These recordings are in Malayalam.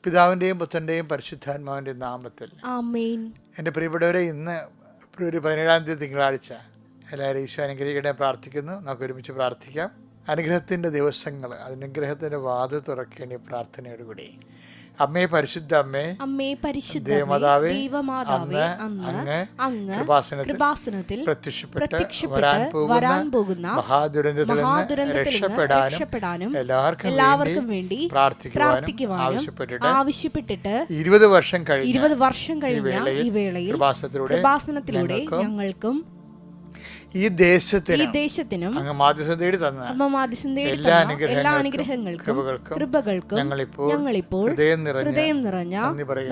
പിതാവിൻ്റെയും പുത്രൻ്റെയും പരിശുദ്ധാത്മാവിൻ്റെയും നാമത്തിൽ ആമേൻ. എൻ്റെ പ്രിയപ്പെട്ടവരെ, ഇന്ന് ഫെബ്രുവരി 17 തിങ്കളാഴ്ച എല്ലാവരും ഈശോ അനുഗ്രഹിക്കട്ടെ പ്രാർത്ഥിക്കുന്നു. നമുക്ക് ഒരുമിച്ച് പ്രാർത്ഥിക്കാം. അനുഗ്രഹത്തിൻ്റെ ദിവസങ്ങൾ, അനുഗ്രഹത്തിൻ്റെ വാതിൽ തുറക്കേണ്ട പ്രാർത്ഥനയോടുകൂടി. അമ്മേ, പരിശുദ്ധ അമ്മേ, അമ്മേ പരിശുദ്ധ ദേവമാതാവേ, ദൈവമാതാവേ, അങ്ങ് കൃപാസനത്തിൽ പ്രത്യക്ഷപ്പെട്ട് വരാൻ പോകുന്ന മഹാദുരന്തത്തിൽ നിന്ന് രക്ഷപ്പെടാനും എല്ലാവർക്കും വേണ്ടി പ്രാർത്ഥിക്കുവാനും ആവശ്യപ്പെട്ടിട്ട് 20 വർഷം കഴിഞ്ഞ ഈ വേളയിൽ കൃപാസനത്തിലൂടെ ഞങ്ങൾക്കും ഈ ദേശത്തിനും അങ്ങ് മാധ്യസ്ഥം തേടി തന്ന എല്ലാ അനുഗ്രഹങ്ങൾക്കും കൃപകൾക്കും ഞങ്ങളിപ്പോൾ ഹൃദയം നിറഞ്ഞ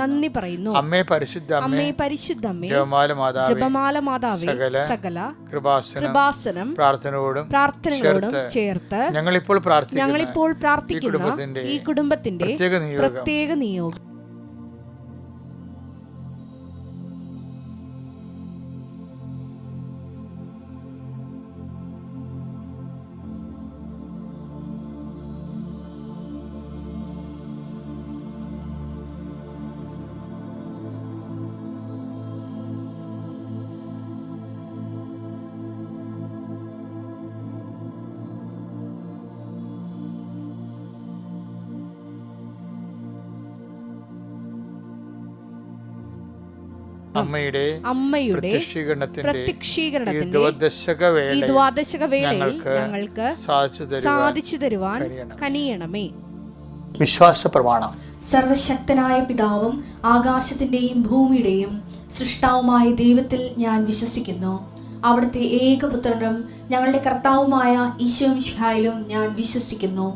നന്ദി പറയുന്നു. അമ്മേ പരിശുദ്ധ അമ്മേ, ജപമാല മാതാവേ, സകല കൃപാസനം പ്രാർത്ഥനയോടും ചേർത്ത് ഞങ്ങളിപ്പോൾ പ്രാർത്ഥിക്കുന്ന ഈ കുടുംബത്തിന്റെ പ്രത്യേക നിയോഗം. അമ്മയുടെ പ്രത്യക്ഷീകരണത്തിന്റെ ഈ ദ്വാദശക വേളയിൽ ഞങ്ങൾക്ക് സാധിച്ചു തരുവാൻ കനിയണമേ. വിശ്വാസ പ്രമാണം. സർവശക്തനായ പിതാവും ആകാശത്തിന്റെയും ഭൂമിയുടെയും സൃഷ്ടാവുമായ ദൈവത്തിൽ ഞാൻ വിശ്വസിക്കുന്നു. അവിടുത്തെ ഏകപുത്രനും ഞങ്ങളുടെ കർത്താവുമായ ഈശോ മിശിഹായിലും ഞാൻ വിശ്വസിക്കുന്നു.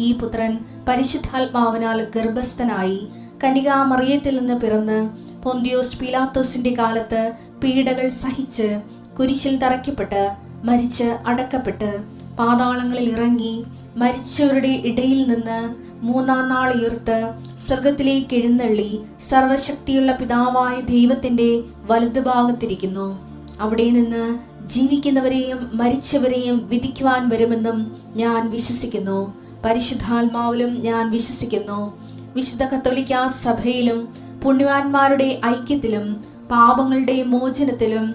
ഈ പുത്രൻ പരിശുദ്ധാത്മാവിനാൽ ഗർഭസ്ഥനായി കന്യകാമറിയത്തിൽ നിന്ന് പിറന്ന് പൊന്തിയോസ് പീലാത്തോസിന്റെ കാലത്ത് പീഡകൾ സഹിച്ച് കുരിശിൽ തറയ്ക്കപ്പെട്ട് മരിച്ച് അടക്കപ്പെട്ട് പാതാളങ്ങളിൽ ഇറങ്ങി മരിച്ചവരുടെ ഇടയിൽ നിന്ന് 3-ാം നാൾ ഉയർത്ത് സ്വർഗത്തിലേക്ക് എഴുന്നള്ളി സർവശക്തിയുള്ള പിതാവായ ദൈവത്തിന്റെ വലതുഭാഗത്തിരിക്കുന്നു. അവിടെ നിന്ന് ജീവിക്കുന്നവരെയും മരിച്ചവരെയും വിധിക്കുവാൻ വരുമെന്നും ഞാൻ വിശ്വസിക്കുന്നു. പരിശുദ്ധാത്മാവിലും ഞാൻ വിശ്വസിക്കുന്നു. വിശുദ്ധ കത്തോലിക്കാ സഭയിലും പുണ്യവാന്മാരുടെ ഐക്യത്തിലും പാപങ്ങളുടെ മോചനത്തിലും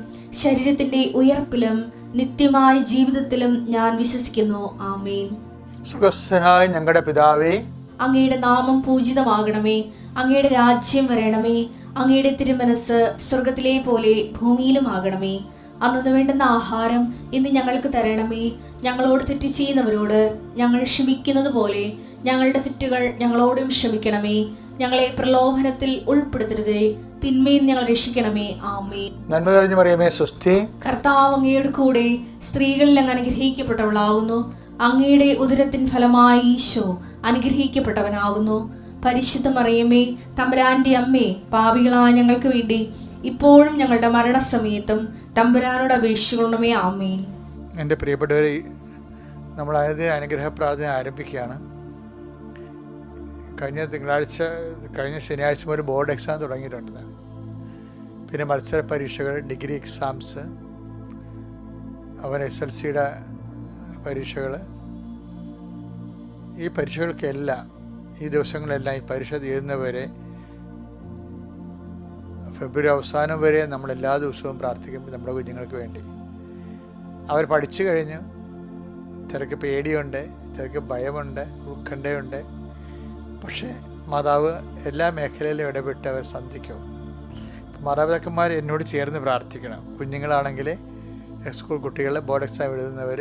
ശരീരത്തിന്റെ ഉയർപ്പിലും നിത്യമായ ജീവിതത്തിലും ഞാൻ വിശ്വസിക്കുന്നു. ആമേൻ. സ്വർഗ്ഗസ്ഥനായ ഞങ്ങളുടെ പിതാവേ, അങ്ങയുടെ നാമം പൂജിതമാകണമേ. അങ്ങയുടെ രാജ്യം വരണമേ. അങ്ങയുടെ തിരുമനസ് സ്വർഗത്തിലെ പോലെ ഭൂമിയിലും ആകണമേ. അന്നു വേണ്ടുന്ന ആഹാരം ഇന്ന് ഞങ്ങൾക്ക് തരണമേ. ഞങ്ങളോട് തെറ്റ് ചെയ്യുന്നവരോട് ഞങ്ങൾ ക്ഷമിക്കുന്നത് പോലെ ഞങ്ങളുടെ തെറ്റുകൾ ഞങ്ങളോടും ക്ഷമിക്കണമേ. ഞങ്ങളെ പ്രലോഭനത്തിൽ ഉൾപ്പെടുത്തരുതേ, തിന്മയിൽ ഞങ്ങൾ രക്ഷിക്കണമേ. ആമേൻ. നന്മ നിറഞ്ഞ മറിയമേ, സ്വസ്തി. കർത്താവ് അങ്ങയുടെ കൂടെ സ്ത്രീകളിൽ അങ്ങ് അനുഗ്രഹിക്കപ്പെട്ടവളാകുന്നു. അങ്ങയുടെ ഉദരത്തിൻ ഫലമായി ഈശോ അനുഗ്രഹിക്കപ്പെട്ടവനാകുന്നു. പരിശുദ്ധ മറിയമേ, തമ്പുരാന്റെ അമ്മേ, പാപികളായ ഞങ്ങൾക്ക് വേണ്ടി ഇപ്പോഴും ഞങ്ങളുടെ മരണസമയത്തും തമ്പുരാനോട് അപേക്ഷിക്കണമേ. ആമേൻ. എൻ്റെ പ്രിയപ്പെട്ടവരെ, നമ്മൾ അനുഗ്രഹ പ്രാർത്ഥന ആരംഭിക്കുകയാണ്. കഴിഞ്ഞ ശനിയാഴ്ച മുതൽ ബോർഡ് എക്സാം തുടങ്ങിയിട്ടുണ്ട്. പിന്നെ മത്സര പരീക്ഷകൾ, ഡിഗ്രി എക്സാംസ്, SLCയുടെ പരീക്ഷകൾ. ഈ പരീക്ഷകൾക്കെല്ലാം ഈ ദിവസങ്ങളെല്ലാം ഈ പരീക്ഷ തീരുന്നവരെ ഫെബ്രുവരി അവസാനം വരെ നമ്മൾ എല്ലാ ദിവസവും പ്രാർത്ഥിക്കുമ്പോൾ നമ്മുടെ കുഞ്ഞുങ്ങൾക്ക് വേണ്ടി. അവർ പഠിച്ചു കഴിഞ്ഞു. ചിലർക്ക് പേടിയുണ്ട്, ചിലർക്ക് ഭയമുണ്ട്, ഉത്കണ്ഠയുണ്ട്. പക്ഷേ മാതാവ് എല്ലാ മേഖലയിലും ഇടപെട്ട് അവർ സന്ധിക്കും. മാതാപിതാക്കന്മാർ എന്നോട് ചേർന്ന് പ്രാർത്ഥിക്കണം. കുഞ്ഞുങ്ങളാണെങ്കിൽ സ്കൂൾ കുട്ടികൾ, ബോർഡ് എക്സാം എഴുതുന്നവർ,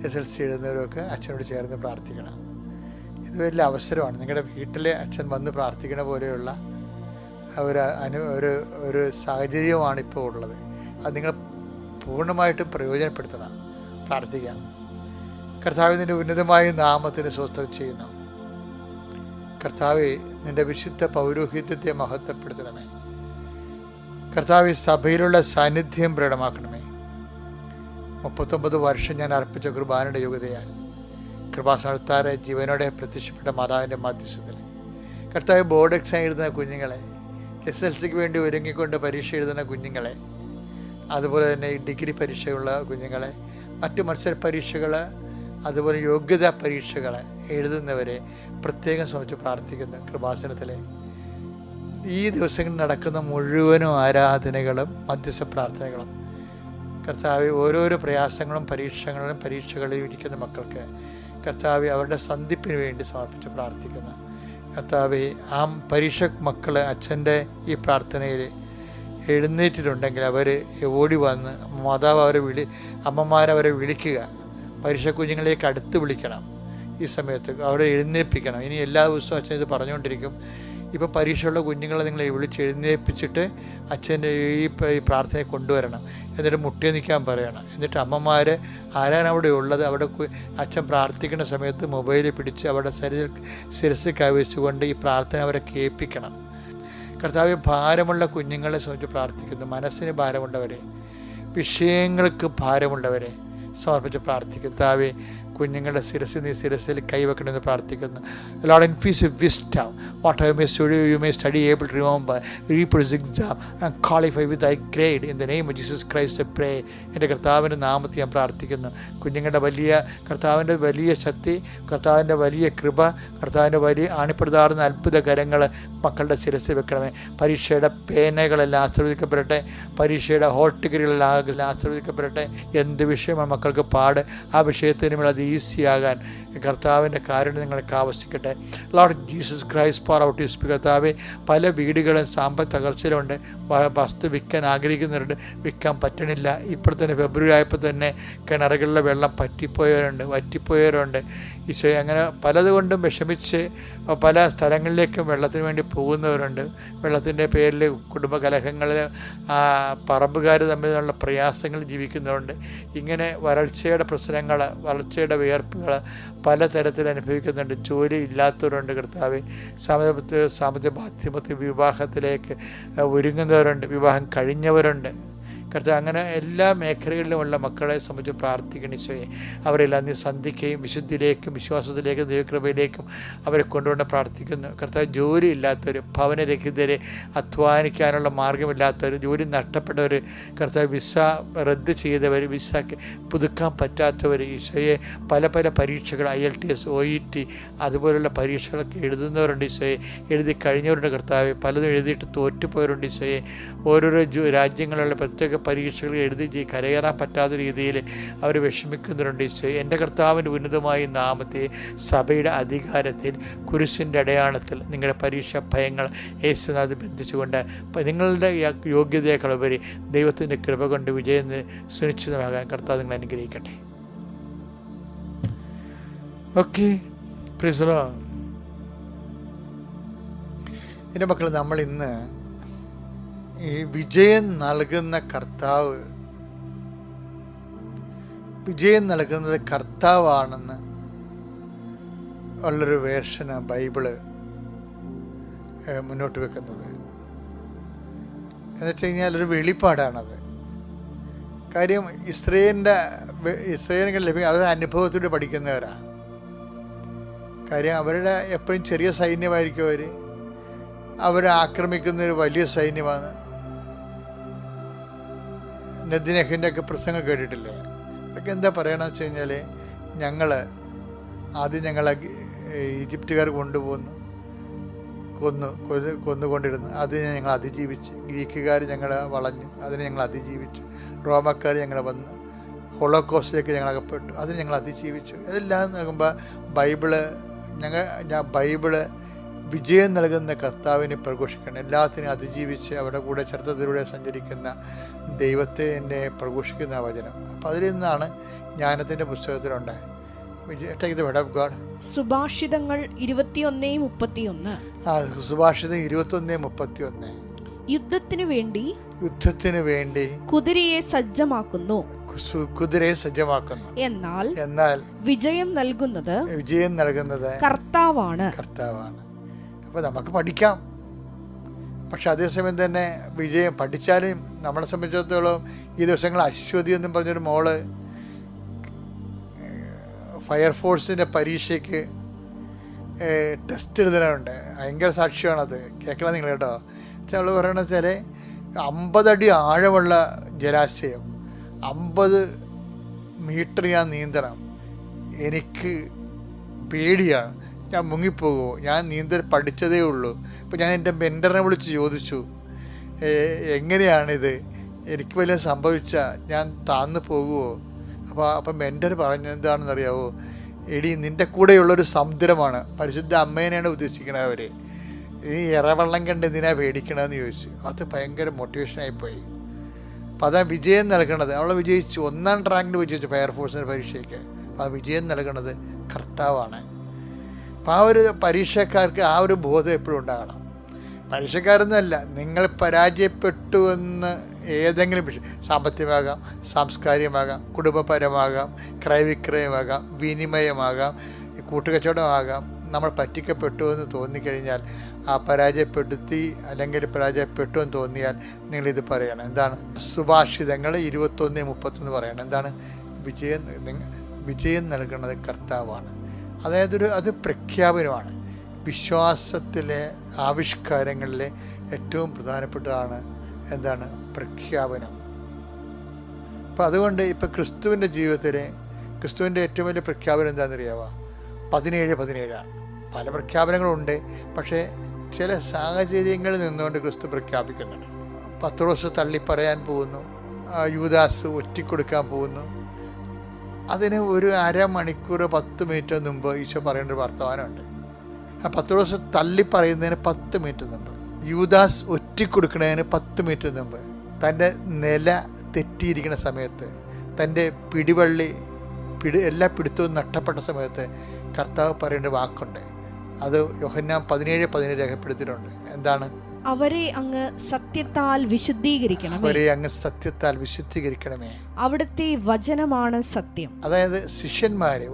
SLC എഴുതുന്നവരൊക്കെ അച്ഛനോട് ചേർന്ന് പ്രാർത്ഥിക്കണം. ഇത് വലിയ അവസരമാണ്. നിങ്ങളുടെ വീട്ടിലെ അച്ഛൻ വന്ന് പ്രാർത്ഥിക്കണ പോലെയുള്ള ഒരു സാഹചര്യമാണ് ഇപ്പോൾ ഉള്ളത്. അത് നിങ്ങൾ പൂർണ്ണമായിട്ടും പ്രയോജനപ്പെടുത്തണം. പ്രാർത്ഥിക്കാം. കർത്താവിൻ്റെ ഉന്നതമായ നാമത്തിന് സ്തോത്രം ചെയ്യുന്നു. കർത്താവെ, നിന്റെ വിശുദ്ധ പൗരോഹിത്യത്തെ മഹത്വപ്പെടുത്തണമേ. കർത്താവെ, സഭയിലുള്ള സാന്നിധ്യം പ്രകടമാക്കണമേ. 39 വർഷം ഞാൻ അർപ്പിച്ച കുർബാനയുടെ യോഗ്യതയാൽ കൃപാസനത്താരെ ജീവനോടെ പ്രത്യക്ഷപ്പെട്ട മാതാവിൻ്റെ മധ്യസ്ഥത്തിൽ കർത്താവ്, ബോർഡ് എക്സാം എഴുതുന്ന കുഞ്ഞുങ്ങളെ, SLCക്ക് വേണ്ടി ഒരുങ്ങിക്കൊണ്ട് പരീക്ഷ എഴുതുന്ന കുഞ്ഞുങ്ങളെ, അതുപോലെ തന്നെ ഈ ഡിഗ്രി പരീക്ഷയുള്ള കുഞ്ഞുങ്ങളെ, മറ്റു മത്സര പരീക്ഷകൾ, അതുപോലെ യോഗ്യതാ പരീക്ഷകൾ എഴുതുന്നവരെ പ്രത്യേകം സംബന്ധിച്ച് പ്രാർത്ഥിക്കുന്നു. കൃപാസനത്തിലെ ഈ ദിവസങ്ങളിൽ നടക്കുന്ന മുഴുവനും ആരാധനകളും മധ്യസ്ഥ പ്രാർത്ഥനകളും കർത്താവ് ഓരോരോ പ്രയാസങ്ങളും പരീക്ഷകളിലും ഇരിക്കുന്ന മക്കൾക്ക് കർത്താവ് അവരുടെ സന്ധിപ്പിന് വേണ്ടി സമർപ്പിച്ച് പ്രാർത്ഥിക്കുന്നു. കർത്താവ് ആ പരീക്ഷ മക്കൾ അച്ഛൻ്റെ ഈ പ്രാർത്ഥനയിൽ എഴുന്നേറ്റിട്ടുണ്ടെങ്കിൽ അവർ ഓടി വന്ന് മാതാവ് അമ്മമാരവരെ വിളിക്കുക. പരീക്ഷ കുഞ്ഞുങ്ങളിലേക്ക് അടുത്ത് വിളിക്കണം. ഈ സമയത്ത് അവരെ എഴുന്നേൽപ്പിക്കണം. ഇനി എല്ലാ ദിവസവും അച്ഛൻ ഇത് പറഞ്ഞുകൊണ്ടിരിക്കും. ഇപ്പോൾ പരീക്ഷയുള്ള കുഞ്ഞുങ്ങളെ നിങ്ങൾ വിളിച്ച് എഴുന്നേൽപ്പിച്ചിട്ട് അച്ഛൻ്റെ ഈ പ്രാർത്ഥനയെ കൊണ്ടുവരണം. എന്നിട്ട് മുട്ടി നിൽക്കാൻ പറയണം. എന്നിട്ട് അമ്മമാർ ആരാണ് അവിടെ ഉള്ളത് അവിടെ അച്ഛൻ പ്രാർത്ഥിക്കുന്ന സമയത്ത് മൊബൈൽ പിടിച്ച് അവിടെ ശിരസിൽ കൈവച്ചുകൊണ്ട് ഈ പ്രാർത്ഥന അവരെ കേൾപ്പിക്കണം. കർത്താവ് ഭാരമുള്ള കുഞ്ഞുങ്ങളെ സംബന്ധിച്ച് പ്രാർത്ഥിക്കുന്നു. മനസ്സിന് ഭാരമുള്ളവരെ, വിഷയങ്ങൾക്ക് ഭാരമുള്ളവരെ സമർപ്പിച്ച് പ്രാർത്ഥിക്കുന്നു. കർത്താവേ, കുഞ്ഞുങ്ങളുടെ ശിരസിൽ കൈവെക്കണമെന്ന് പ്രാർത്ഥിക്കുന്നു. Lord, infuse wisdom. Whatever you may study, able to remember, reproduce exam, and qualify with thy grade. In the name of Jesus Christ, I pray. എൻ്റെ കർത്താവിൻ്റെ നാമത്തിൽ ഞാൻ പ്രാർത്ഥിക്കുന്നു. കുഞ്ഞുങ്ങളുടെ കർത്താവിൻ്റെ വലിയ ശക്തി, കർത്താവിൻ്റെ വലിയ കൃപ, കർത്താവിൻ്റെ വലിയ ആണിപ്രദാർന്ന അത്ഭുത കരങ്ങൾ മക്കളുടെ ശിരസിൽ വെക്കണമേ. പരീക്ഷയുടെ പേനകളെല്ലാം ആശീർവദിക്കപ്പെടട്ടെ. പരീക്ഷയുടെ ഹോൾ ടിക്കറ്റുകളെല്ലാം ആശീർവദിക്കപ്പെടട്ടെ. എന്ത് വിഷയമാണ് മക്കൾക്ക് പാട്, ആ വിഷയത്തിന് മേൽ അത് ഈസിയാകാൻ കർത്താവിൻ്റെ കാരുണ്യം നിങ്ങൾക്ക് ആവശ്യിക്കട്ടെ. Lord Jesus Christ for out use. കർത്താവെ, പല വീടുകളും സാമ്പത്തിക തകർച്ചയിലുണ്ട്. വസ്തു വിൽക്കാൻ ആഗ്രഹിക്കുന്നവരുണ്ട്, വിൽക്കാൻ പറ്റണില്ല. ഇപ്പോൾ തന്നെ ഫെബ്രുവരി ആയപ്പോൾ തന്നെ കിണറുകളിലെ വെള്ളം വറ്റിപ്പോയവരുണ്ട്. ഈശോ, അങ്ങനെ പലതുകൊണ്ടും വിഷമിച്ച് പല സ്ഥലങ്ങളിലേക്കും വെള്ളത്തിന് വേണ്ടി പോകുന്നവരുണ്ട്. വെള്ളത്തിൻ്റെ പേരിൽ കുടുംബ കലഹങ്ങളിൽ പറമ്പുകാർ തമ്മിലുള്ള പ്രയാസങ്ങൾ ജീവിക്കുന്നവരുണ്ട്. ഇങ്ങനെ വരൾച്ചയുടെ പ്രശ്നങ്ങൾ, വരൾച്ചയുടെ വിയർപ്പുകൾ പലതരത്തിൽ അനുഭവിക്കുന്നുണ്ട്. ജോലി ഇല്ലാത്തവരുണ്ട്. കർത്താവ്, സാമ്പത്തിക മാധ്യമത്തിൽ വിവാഹത്തിലേക്ക് ഒരുങ്ങുന്നവരുണ്ട്, വിവാഹം കഴിഞ്ഞവരുണ്ട്. കർത്താവ്, അങ്ങനെ എല്ലാ മേഖലകളിലുമുള്ള മക്കളെ സംബന്ധിച്ച് പ്രാർത്ഥിക്കണം. ഈശോയെ, അവരെല്ലാം നീ സന്ധിക്കുകയും വിശുദ്ധിയിലേക്കും വിശ്വാസത്തിലേക്കും ദൈവകൃപയിലേക്കും അവരെ കൊണ്ടുകൊണ്ട് പ്രാർത്ഥിക്കുന്നു. കർത്താവ്, ജോലി ഇല്ലാത്തവർ, ഭവനരഹിതരെ, അധ്വാനിക്കാനുള്ള മാർഗമില്ലാത്തവർ, ജോലി നഷ്ടപ്പെട്ടവർ, കർത്താവ് വിസ റദ്ദ് ചെയ്തവർ, വിസ പുതുക്കാൻ പറ്റാത്തവർ, ഈശോയെ പല പരീക്ഷകൾ IELTS, OET അതുപോലുള്ള പരീക്ഷകളൊക്കെ എഴുതുന്നവരുണ്ട്. ഈശോയെ, എഴുതി കഴിഞ്ഞവരുണ്ട്. കർത്താവ്, പലതും എഴുതിയിട്ട് തോറ്റുപോയവരുണ്ട്. ഈശോയെ, ഓരോരോ രാജ്യങ്ങളിലുള്ള പ്രത്യേക പരീക്ഷകൾ എഴുതി കരകയറാൻ പറ്റാത്ത രീതിയിൽ അവർ വിഷമിക്കുന്നവരുണ്ട്. ഈശോയെ, എൻ്റെ കർത്താവിൻ്റെ ഉന്നതമായ നാമത്തെ സഭയുടെ അധികാരത്തിൽ കുരിശിൻ്റെ അടയാളത്തിൽ നിങ്ങളുടെ പരീക്ഷാ ഭയങ്ങൾ യേശുനാഥ് ബന്ധിച്ചുകൊണ്ട് നിങ്ങളുടെ യോഗ്യതയേക്കാളുപരി ദൈവത്തിൻ്റെ കൃപ കൊണ്ട് വിജയം സുനിശ്ചിതമാകാൻ കർത്താവ് നിങ്ങൾ അനുഗ്രഹിക്കട്ടെ. Okay, praise the Lord. എൻ്റെ മക്കൾ, നമ്മൾ ഇന്ന് ഈ വിജയം നൽകുന്ന വിജയം നൽകുന്നത് കർത്താവാണെന്ന് ഉള്ളൊരു വേർഷന് ബൈബിള് മുന്നോട്ട് വെക്കുന്നത്. എന്നുവെച്ച് കഴിഞ്ഞാൽ ഒരു വെളിപ്പാടാണത്. കാര്യം ഇസ്രയേലിന് ലഭിക്കുക അത് അനുഭവത്തിലൂടെ പഠിക്കുന്നവരാണ്. കാര്യം അവരുടെ എപ്പോഴും ചെറിയ സൈന്യമായിരിക്കും. അവരെ ആക്രമിക്കുന്നൊരു വലിയ സൈന്യമാണ്. നെദ്ദിനെഹിൻ്റെ ഒക്കെ പ്രസംഗം കേട്ടിട്ടില്ലേ? അവർക്ക് എന്താ പറയണമെന്ന് വെച്ച് കഴിഞ്ഞാൽ, ഞങ്ങളെ ഈജിപ്തുകാർ കൊന്നുകൊണ്ടിരുന്നു. അതിനെ ഞങ്ങൾ അതിജീവിച്ചു. ഗ്രീക്കുകാർ ഞങ്ങളെ വളഞ്ഞു, അതിനെ ഞങ്ങൾ അതിജീവിച്ചു. റോമക്കാർ ഞങ്ങളെ വന്ന് ഹോളോകോസ്റ്റിലേക്ക് ഞങ്ങൾ അകപ്പെട്ടു, അതിന് ഞങ്ങൾ അതിജീവിച്ചു. ഇതെല്ലാം നോക്കുമ്പോൾ ബൈബിള് വിജയം നൽകുന്ന കർത്താവിനെ പ്രഘോഷിക്കണം. എല്ലാത്തിനും അതിജീവിച്ച് അവരുടെ കൂടെ ചരിത്രത്തിലൂടെ സഞ്ചരിക്കുന്ന ദൈവത്തെ എന്നെ പ്രഘോഷിക്കുന്ന വചനം. അപ്പം അതിൽ നിന്നാണ് ജ്ഞാനത്തിൻ്റെ പുസ്തകത്തിലുണ്ട്. സുഭാഷിതങ്ങൾ 21:31. സുഭാഷിതം 21:31. യുദ്ധത്തിനു വേണ്ടി കുതിരയെ സജ്ജമാക്കുന്നു, എന്നാൽ വിജയം നൽകുന്നത് കർത്താവാണ്. അപ്പോൾ നമുക്ക് പഠിക്കാം, പക്ഷെ അതേസമയം തന്നെ വിജയം പഠിച്ചാലും നമ്മളെ സംബന്ധിച്ചിടത്തോളം ഈ ദിവസങ്ങൾ അശ്വതി എന്നും പറഞ്ഞൊരു മോള് ഫയർഫോഴ്സിൻ്റെ പരീക്ഷയ്ക്ക് ടെസ്റ്റ് എഴുതാനുണ്ട്. ഭയങ്കര സാക്ഷ്യമാണത്. കേൾക്കണം നിങ്ങൾ കേട്ടോ. അവൾ പറയണമെന്ന് വെച്ചാൽ 50 അടി ആഴമുള്ള ജലാശയം, 50 മീറ്റർ ഞാൻ നീന്തണം, എനിക്ക് പേടിയാണ്, ഞാൻ മുങ്ങിപ്പോകുമോ, ഞാൻ നീന്തൽ പഠിച്ചതേ ഉള്ളൂ. അപ്പോൾ ഞാൻ എൻ്റെ മെൻറ്ററിനെ വിളിച്ച് ചോദിച്ചു, എങ്ങനെയാണിത്, എനിക്ക് വല്ലതും സംഭവിച്ചാൽ ഞാൻ താഴ്ന്നു പോകുമോ? അപ്പം മെൻറ്റർ പറഞ്ഞത് എന്താണെന്നറിയാവോ, എടി നിൻ്റെ കൂടെയുള്ളൊരു സമുദ്രമാണ്, പരിശുദ്ധ അമ്മേനെയാണ് ഉദ്ദേശിക്കണത് അവർ, ഈ ഇറവെള്ളം കണ്ട് എന്തിനാ പേടിക്കണമെന്ന് ചോദിച്ചു. അത് ഭയങ്കര മോട്ടിവേഷനായിപ്പോയി. അപ്പോൾ അതാ വിജയം നൽകണത്. അവളെ വിജയിച്ചു, 1ാം റാങ്കിന് വിജയിച്ചു ഫയർഫോഴ്സിൻ്റെ പരീക്ഷയ്ക്ക്. അപ്പോൾ ആ വിജയം നൽകണത് കർത്താവാണ്. അപ്പോൾ ആ ഒരു പരീക്ഷക്കാർക്ക് ആ ഒരു ബോധം എപ്പോഴും ഉണ്ടാകണം. പരീക്ഷക്കാരൊന്നുമല്ല, നിങ്ങൾ പരാജയപ്പെട്ടു എന്ന് ഏതെങ്കിലും വിഷയം, സാമ്പത്തികമാകാം, സാംസ്കാരികമാകാം, കുടുംബപരമാകാം, ക്രയവിക്രയമാകാം, വിനിമയമാകാം, കൂട്ടുകച്ചവടമാകാം, നമ്മൾ പറ്റിക്കപ്പെട്ടു എന്ന് തോന്നിക്കഴിഞ്ഞാൽ, ആ പരാജയപ്പെടുത്തി അല്ലെങ്കിൽ പരാജയപ്പെട്ടു എന്ന് തോന്നിയാൽ നിങ്ങളിത് പറയണം. എന്താണ്? സുഭാഷിതങ്ങൾ 21:31 പറയണം. എന്താണ്? വിജയം നൽകുന്നത് കർത്താവാണ്. അതായത് അത് പ്രഖ്യാപനമാണ്. വിശ്വാസത്തിലെ ആവിഷ്കാരങ്ങളിലെ ഏറ്റവും പ്രധാനപ്പെട്ടതാണ് എന്താണ്? പ്രഖ്യാപനം. അപ്പം അതുകൊണ്ട് ഇപ്പം ക്രിസ്തുവിൻ്റെ ജീവിതത്തിലെ ക്രിസ്തുവിൻ്റെ ഏറ്റവും വലിയ പ്രഖ്യാപനം എന്താണെന്നറിയാവുക? 17:17 പല പ്രഖ്യാപനങ്ങളുണ്ട്, പക്ഷേ ചില സാഹചര്യങ്ങളിൽ നിന്നുകൊണ്ട് ക്രിസ്തു പ്രഖ്യാപിക്കുന്നുണ്ട്. പത്രോസ് തള്ളിപ്പറയാൻ പോകുന്നു, യൂദാസ് ഒറ്റിക്കൊടുക്കാൻ പോകുന്നു. അതിന് ഒരു അരമണിക്കൂർ 10 മിനിറ്റ് മുമ്പ് ഈശോ പറയേണ്ട ഒരു വർത്തമാനമുണ്ട്. ആ പത്രോസ് തള്ളിപ്പറയുന്നതിന് 10 മിനിറ്റ് മുമ്പ്, യൂദാസ് ഒറ്റിക്കൊടുക്കുന്നതിന് 10 മിനിറ്റ് മുമ്പ്, തൻ്റെ നില തെറ്റിയിരിക്കുന്ന സമയത്ത്, തൻ്റെ എല്ലാ പിടുത്തവും നഷ്ടപ്പെട്ട സമയത്ത് കർത്താവ് പറയേണ്ട വാക്കുണ്ട്. അത് യോഹന്നാൻ 17:17 രേഖപ്പെടുത്തിയിട്ടുണ്ട്. എന്താണ്? അവരെ അങ്ങ് സത്യത്താൽ വിശുദ്ധീകരിക്കണമേ. അവിടുത്തെ വചനമാണ് സത്യം. അതായത് ശിഷ്യന്മാര്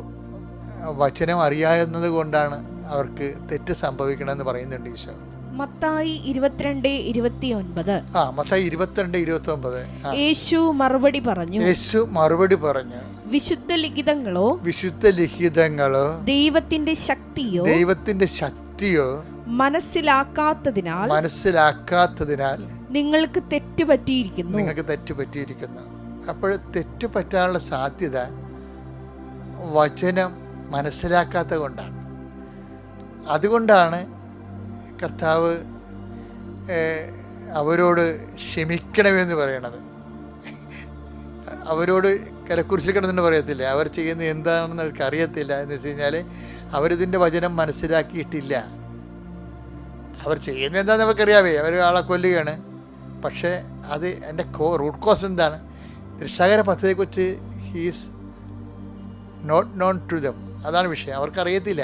വചനം അറിയാവുന്നത് കൊണ്ടാണ് അവർക്ക് തെറ്റ് സംഭവിക്കണമെന്ന് പറയുന്നുണ്ട് ഈശോ. മത്തായി 22:29. മത്തായി 22:29. യേശു മറുപടി പറഞ്ഞു, വിശുദ്ധ ലിഖിതങ്ങളോ ദൈവത്തിന്റെ ശക്തിയോ മനസ്സിലാക്കാത്തതിനാൽ നിങ്ങൾക്ക് തെറ്റുപറ്റിയിരിക്കുന്നു. അപ്പോൾ തെറ്റുപറ്റാനുള്ള സാധ്യത വചനം മനസ്സിലാക്കാത്ത കൊണ്ടാണ്. അതുകൊണ്ടാണ് കർത്താവ് അവരോട് ക്ഷമിക്കണമെന്ന് പറയണത്. അവരോട് കരക്കുരിശിക്കണമെന്ന് പറയത്തില്ല, അവർ ചെയ്യുന്നത് എന്താണെന്ന് അവർക്ക് അറിയത്തില്ല. എന്ന് വെച്ച് കഴിഞ്ഞാൽ അവരിതിൻ്റെ വചനം മനസ്സിലാക്കിയിട്ടില്ല. അവർ ചെയ്യുന്നത് എന്താണെന്ന് അവർക്കറിയാവേ, അവർ ആളെ കൊല്ലുകയാണ്. പക്ഷേ അത് എൻ്റെ റൂട്ട് കോസ് എന്താണ്? രക്ഷാകര പദ്ധതിയെക്കുറിച്ച് he's not known to them. അതാണ് വിഷയം, അവർക്കറിയത്തില്ല.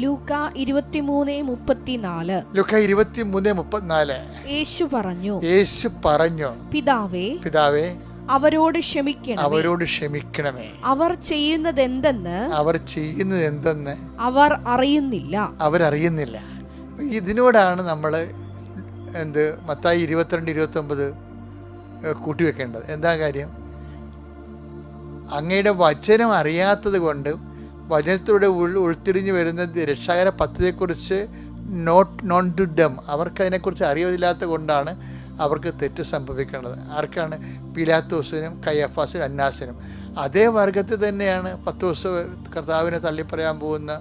ലൂക്കാ 23:34 യേശു പറഞ്ഞു, പിതാവേ അവരോട് ക്ഷമിക്കണമേ, അവർ ചെയ്യുന്നത് എന്തെന്ന് അവർ അറിയുന്നില്ല. ഇതിനോടാണ് നമ്മൾ മത്തായി 22:29 കൂട്ടിവെക്കേണ്ടത്. എന്താ കാര്യം? അങ്ങയുടെ വചനം അറിയാത്തത് കൊണ്ട്, വചനത്തിലൂടെ ഉൾത്തിരിഞ്ഞു വരുന്ന രക്ഷാകര പദ്ധതിയെക്കുറിച്ച് നോൺ ടു ദം, അവർക്ക് അതിനെക്കുറിച്ച് അറിവില്ലാത്ത കൊണ്ടാണ് അവർക്ക് തെറ്റ് സംഭവിക്കുന്നത്. ആർക്കാണ്? പിലാത്തോസിനും കയ്യഫാസിനും അന്നാസിനും. അതേ വർഗത്തിൽ തന്നെയാണ് പത്രോസ്, കർത്താവിനെ തള്ളിപ്പറയാൻ പോകുന്ന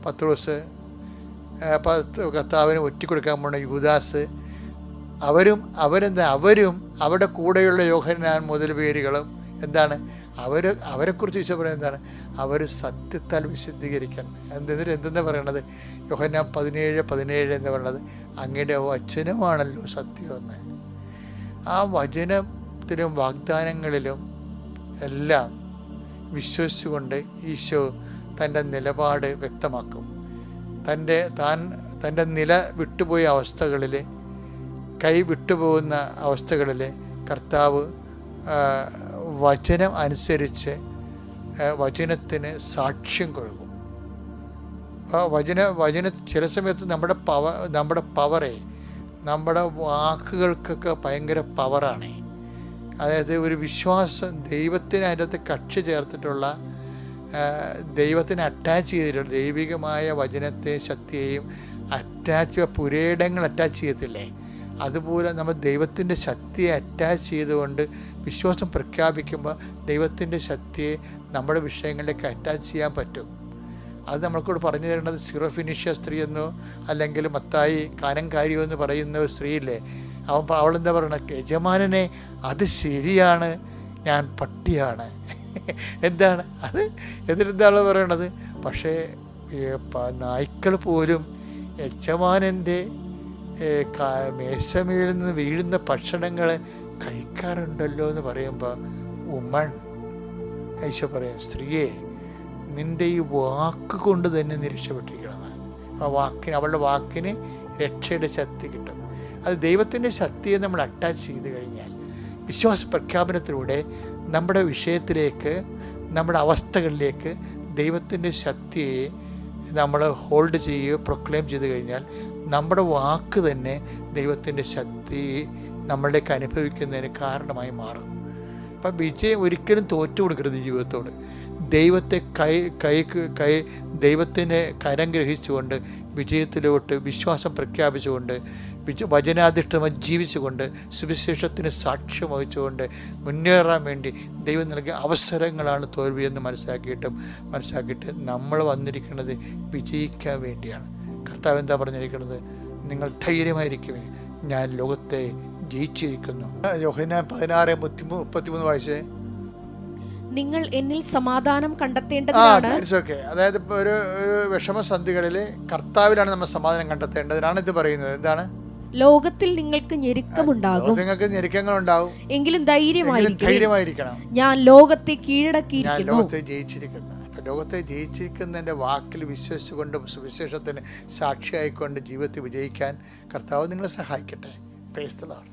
പത്രോസ്, കർത്താവിനെ ഒറ്റിക്കൊടുക്കാൻ പോകുന്ന യൂദാസ്. അവരും അവരുടെ കൂടെയുള്ള യോഹന്നാൻ മുതൽ പേരുകളും എന്താണ്? അവരെക്കുറിച്ച് ഈശോ പറയുന്നത് എന്താണ്? അവർ സത്യത്താൽ വിശുദ്ധീകരിക്കാൻ. എന്തെന്നാ പറയണത്? യോഹന്നാൻ 17:17 എന്ന് പറയുന്നത് അങ്ങയുടെ വചനമാണല്ലോ സത്യമെന്ന്. ആ വചനത്തിലും വാഗ്ദാനങ്ങളിലും എല്ലാം വിശ്വസിച്ചുകൊണ്ട് ഈശോ തൻ്റെ നിലപാട് വ്യക്തമാക്കും. തൻ്റെ നില വിട്ടുപോയ അവസ്ഥകളിൽ, കൈ വിട്ടുപോകുന്ന അവസ്ഥകളിൽ കർത്താവ് വചനം അനുസരിച്ച് വചനത്തിന് സാക്ഷ്യം കൊടുക്കും. വചന ചില സമയത്ത് നമ്മുടെ പവറേ, നമ്മുടെ വാക്കുകൾക്കൊക്കെ ഭയങ്കര പവറാണ്. അതായത് ഒരു വിശ്വാസം, ദൈവത്തിന് അതിൻ്റെ അകത്ത് കക്ഷി ചേർത്തിട്ടുള്ള, ദൈവത്തിന് അറ്റാച്ച് ചെയ്തിട്ടുള്ള ദൈവികമായ വചനത്തെ ശക്തിയെയും പുരയിടങ്ങൾ അറ്റാച്ച് ചെയ്യത്തില്ലേ, അതുപോലെ നമ്മൾ ദൈവത്തിൻ്റെ ശക്തിയെ അറ്റാച്ച് ചെയ്തുകൊണ്ട് വിശ്വാസം പ്രഖ്യാപിക്കുമ്പോൾ ദൈവത്തിൻ്റെ ശക്തിയെ നമ്മുടെ വിഷയങ്ങളിലേക്ക് അറ്റാച്ച് ചെയ്യാൻ പറ്റും. അത് നമ്മൾക്കോട് പറഞ്ഞു തരേണ്ടത് സിറോഫിനിഷ്യ സ്ത്രീ എന്നോ അല്ലെങ്കിൽ മത്തായി കാനംകാരിയോ എന്ന് പറയുന്ന ഒരു സ്ത്രീയില്ലേ, അവളെന്താ പറയണത്? യജമാനനെ അത് ശരിയാണ്, ഞാൻ പട്ടിയാണ്. എന്താണ് അത്? എന്നിട്ടെന്താണ് പറയണത്? പക്ഷേ നായ്ക്കൾ പോലും യജമാനൻ്റെ മേശമേൽ നിന്ന് വീഴുന്ന ഭക്ഷണങ്ങൾ കഴിക്കാറുണ്ടല്ലോ എന്ന് പറയുമ്പോൾ ഉമ്മൺ ഈശോ പറയും, സ്ത്രീയെ നിൻ്റെ ഈ വാക്ക് കൊണ്ട് തന്നെ നീ രക്ഷപ്പെട്ടിരിക്കണം. ആ വാക്കിന്, അവളുടെ വാക്കിന് രക്ഷയുടെ ശക്തി കിട്ടും. അത് ദൈവത്തിൻ്റെ ശക്തിയെ നമ്മൾ അറ്റാച്ച് ചെയ്ത് കഴിഞ്ഞാൽ വിശ്വാസ പ്രഖ്യാപനത്തിലൂടെ നമ്മുടെ വിഷയത്തിലേക്ക്, നമ്മുടെ അവസ്ഥകളിലേക്ക് ദൈവത്തിൻ്റെ ശക്തിയെ നമ്മൾ ഹോൾഡ് ചെയ്യുകയോ പ്രൊക്ലെയിം ചെയ്ത് കഴിഞ്ഞാൽ നമ്മുടെ വാക്ക് തന്നെ ദൈവത്തിൻ്റെ ശക്തി നമ്മളിലേക്ക് അനുഭവിക്കുന്നതിന് കാരണമായി മാറും. അപ്പം വിജയം ഒരിക്കലും തോറ്റു കൊടുക്കരുത് ജീവിതത്തോട്. ദൈവത്തെ ദൈവത്തിനെ കരം ഗ്രഹിച്ചുകൊണ്ട് വിജയത്തിലോട്ട് വിശ്വാസം പ്രഖ്യാപിച്ചുകൊണ്ട് വചനാധിഷ്ഠമായി ജീവിച്ചുകൊണ്ട് സുവിശേഷത്തിന് സാക്ഷ്യം വഹിച്ചുകൊണ്ട് മുന്നേറാൻ വേണ്ടി ദൈവം നൽകിയ അവസരങ്ങളാണ് തോൽവിയെന്ന് മനസ്സിലാക്കിയിട്ട് നമ്മൾ വന്നിരിക്കുന്നത് വിജയിക്കാൻ വേണ്ടിയാണ്. കർത്താവ് എന്താ പറഞ്ഞിരിക്കുന്നത്? നിങ്ങൾ ധൈര്യമായിരിക്കുമേ, ഞാൻ ലോകത്തെ ജയിച്ചിരിക്കുന്നു. യോഹന്നാൻ 16:33 വായിച്ചേ. നിങ്ങൾ എന്നിൽ സമാധാനം കണ്ടെത്തേണ്ടതാണ്. അതായത് ഇപ്പോൾ ഒരു വിഷമസന്ധികളിൽ കർത്താവിലാണ് നമ്മൾ സമാധാനം കണ്ടെത്തേണ്ടതിനാണ് ഇത് പറയുന്നത്. എന്താണ്? ലോകത്തിൽ നിങ്ങൾക്ക് ഞെരുക്കമുണ്ടാകും, നിങ്ങൾക്ക് ഞെരുക്കങ്ങളുണ്ടാവും, എങ്കിലും ധൈര്യമായിരിക്കണം, ഞാൻ ലോകത്തെ കീഴടക്കിയിരിക്കുന്നു, ലോകത്തെ ജയിച്ചിരിക്കുന്നു. ലോകത്തെ ജയിച്ചിരിക്കുന്നതിൻ്റെ വാക്കിൽ വിശ്വസിച്ചുകൊണ്ട് സുവിശേഷത്തിന് സാക്ഷിയായിക്കൊണ്ട് ജീവിതത്തിൽ വിജയിക്കാൻ കർത്താവ് നിങ്ങളെ സഹായിക്കട്ടെ. Praise the Lord.